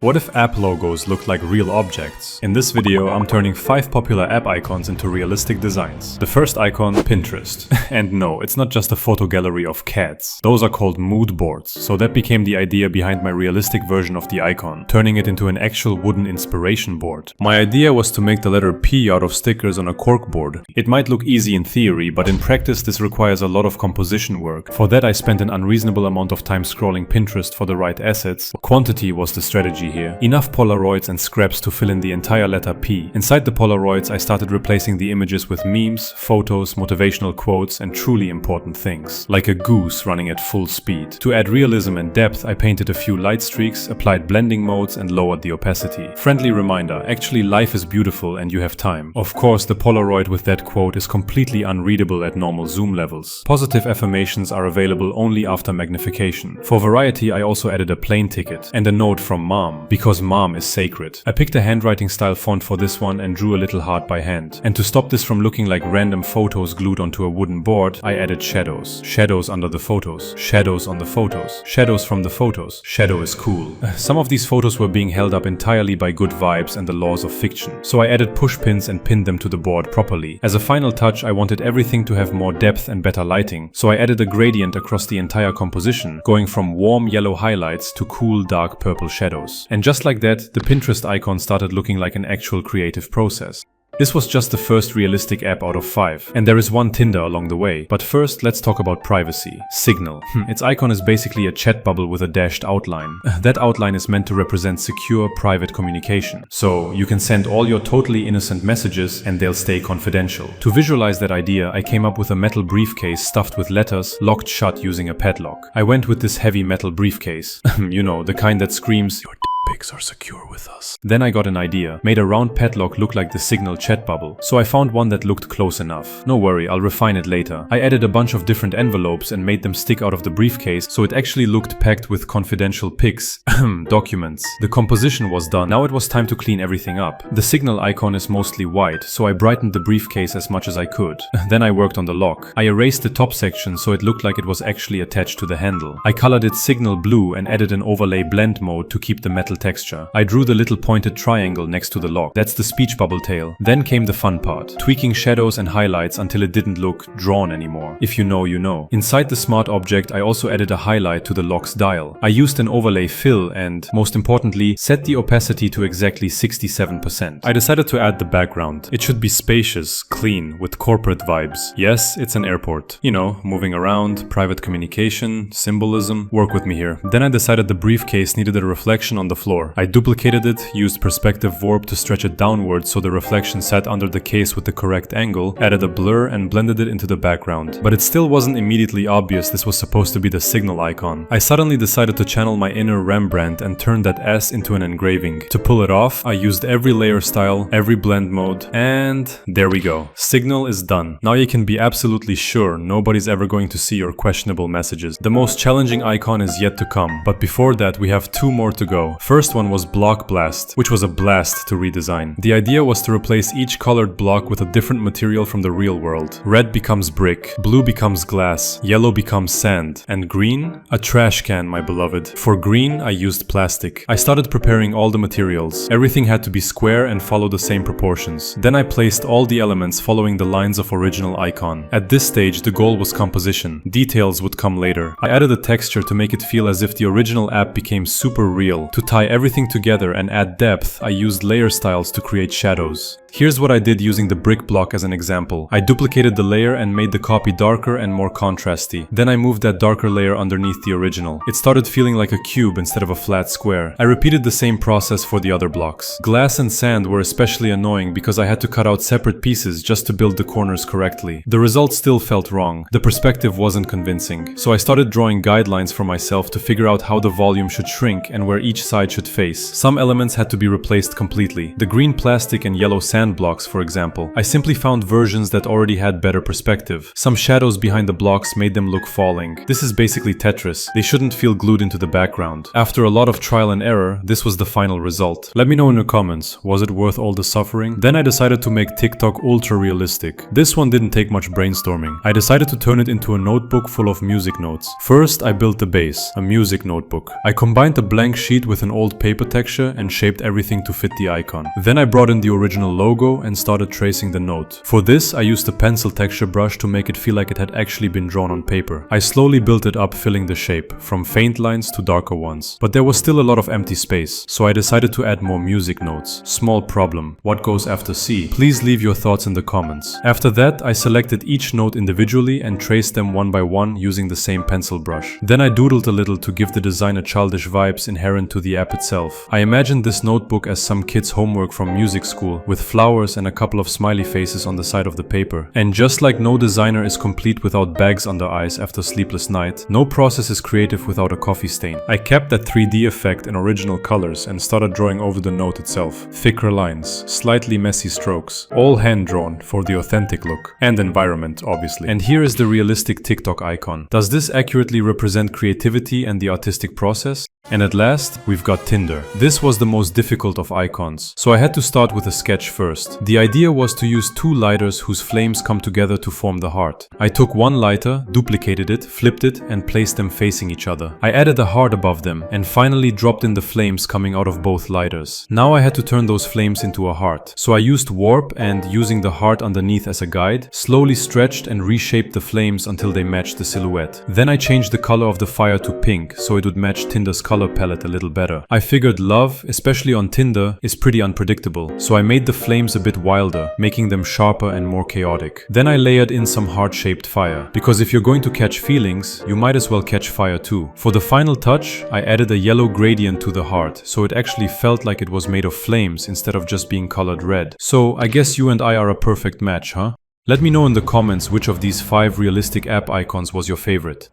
What if app logos looked like real objects? In this video, I'm turning 5 popular app icons into realistic designs. The first icon, Pinterest. And no, it's not just a photo gallery of cats. Those are called mood boards, so that became the idea behind my realistic version of the icon, turning it into an actual wooden inspiration board. My idea was to make the letter P out of stickers on a cork board. It might look easy in theory, but in practice this requires a lot of composition work. For that I spent an unreasonable amount of time scrolling Pinterest for the right assets. Quantity was the strategy here. Enough Polaroids and scraps to fill in the entire letter P. Inside the Polaroids I started replacing the images with memes, photos, motivational quotes and truly important things, like a goose running at full speed. To add realism and depth I painted a few light streaks, applied blending modes and lowered the opacity. Friendly reminder, actually life is beautiful and you have time. Of course the Polaroid with that quote is completely unreadable at normal zoom levels. Positive affirmations are available only after magnification. For variety I also added a plane ticket and a note from mom, because mom is sacred. I picked a handwriting style font for this one and drew a little heart by hand. And to stop this from looking like random photos glued onto a wooden board, I added shadows. Shadows under the photos. Shadows on the photos. Shadows from the photos. Shadow is cool. Some of these photos were being held up entirely by good vibes and the laws of fiction. So I added push pins and pinned them to the board properly. As a final touch, I wanted everything to have more depth and better lighting. So I added a gradient across the entire composition, going from warm yellow highlights to cool dark purple shadows. And just like that, the Pinterest icon started looking like an actual creative process. This was just the first realistic app out of 5, and there is one Tinder along the way. But first, let's talk about privacy. Signal. Its icon is basically a chat bubble with a dashed outline. That outline is meant to represent secure, private communication. So, you can send all your totally innocent messages and they'll stay confidential. To visualize that idea, I came up with a metal briefcase stuffed with letters, locked shut using a padlock. I went with this heavy metal briefcase. You know, the kind that screams, "Your pics are secure with us." Then I got an idea, made a round padlock look like the Signal chat bubble. So I found one that looked close enough. No worry, I'll refine it later. I added a bunch of different envelopes and made them stick out of the briefcase so it actually looked packed with confidential pics, documents. The composition was done, now it was time to clean everything up. The Signal icon is mostly white, so I brightened the briefcase as much as I could. Then I worked on the lock. I erased the top section so it looked like it was actually attached to the handle. I colored it Signal blue and added an overlay blend mode to keep the metal texture. I drew the little pointed triangle next to the lock. That's the speech bubble tail. Then came the fun part, tweaking shadows and highlights until it didn't look drawn anymore. If you know, you know. Inside the smart object I also added a highlight to the lock's dial. I used an overlay fill and, most importantly, set the opacity to exactly 67%. I decided to add the background. It should be spacious, clean, with corporate vibes. Yes, it's an airport. You know, moving around, private communication, symbolism. Work with me here. Then I decided the briefcase needed a reflection on the floor. I duplicated it, used perspective warp to stretch it downwards so the reflection sat under the case with the correct angle, added a blur and blended it into the background. But it still wasn't immediately obvious this was supposed to be the Signal icon. I suddenly decided to channel my inner Rembrandt and turn that S into an engraving. To pull it off, I used every layer style, every blend mode, and there we go. Signal is done. Now you can be absolutely sure nobody's ever going to see your questionable messages. The most challenging icon is yet to come, but before that we have 2 more to go. First one was Blockblast, which was a blast to redesign. The idea was to replace each colored block with a different material from the real world. Red becomes brick, blue becomes glass, yellow becomes sand, and green? A trash can, my beloved. For green, I used plastic. I started preparing all the materials. Everything had to be square and follow the same proportions. Then I placed all the elements following the lines of original icon. At this stage, the goal was composition. Details would come later. I added a texture to make it feel as if the original app became super real. To tie everything together and add depth, I used layer styles to create shadows. Here's what I did using the brick block as an example. I duplicated the layer and made the copy darker and more contrasty. Then I moved that darker layer underneath the original. It started feeling like a cube instead of a flat square. I repeated the same process for the other blocks. Glass and sand were especially annoying because I had to cut out separate pieces just to build the corners correctly. The result still felt wrong. The perspective wasn't convincing. So I started drawing guidelines for myself to figure out how the volume should shrink and where each side should face. Some elements had to be replaced completely. The green plastic and yellow sand blocks, for example. I simply found versions that already had better perspective. Some shadows behind the blocks made them look falling. This is basically Tetris. They shouldn't feel glued into the background. After a lot of trial and error, this was the final result. Let me know in the comments, was it worth all the suffering? Then I decided to make TikTok ultra realistic. This one didn't take much brainstorming. I decided to turn it into a notebook full of music notes. First, I built the base, a music notebook. I combined the blank sheet with an old paper texture and shaped everything to fit the icon. Then I brought in the original logo and started tracing the note. For this, I used a pencil texture brush to make it feel like it had actually been drawn on paper. I slowly built it up, filling the shape, from faint lines to darker ones. But there was still a lot of empty space, so I decided to add more music notes. Small problem. What goes after C? Please leave your thoughts in the comments. After that, I selected each note individually and traced them one by one using the same pencil brush. Then I doodled a little to give the design a childish vibes inherent to the app itself. I imagined this notebook as some kid's homework from music school, with flowers and a couple of smiley faces on the side of the paper. And just like no designer is complete without bags under eyes after sleepless night, no process is creative without a coffee stain. I kept that 3D effect in original colors and started drawing over the note itself. Thicker lines, slightly messy strokes, all hand-drawn for the authentic look. And environment, obviously. And here is the realistic TikTok icon. Does this accurately represent creativity and the artistic process? And at last, we've got Tinder. This was the most difficult of icons, so I had to start with a sketch first. The idea was to use two lighters whose flames come together to form the heart. I took one lighter, duplicated it, flipped it, and placed them facing each other. I added a heart above them, and finally dropped in the flames coming out of both lighters. Now I had to turn those flames into a heart. So I used warp and, using the heart underneath as a guide, slowly stretched and reshaped the flames until they matched the silhouette. Then I changed the color of the fire to pink, so it would match Tinder's color palette a little better. I figured love, especially on Tinder, is pretty unpredictable, so I made the flames a bit wilder, making them sharper and more chaotic. Then I layered in some heart-shaped fire, because if you're going to catch feelings, you might as well catch fire too. For the final touch, I added a yellow gradient to the heart, so it actually felt like it was made of flames instead of just being colored red. So I guess you and I are a perfect match, huh? Let me know in the comments which of these 5 realistic app icons was your favorite.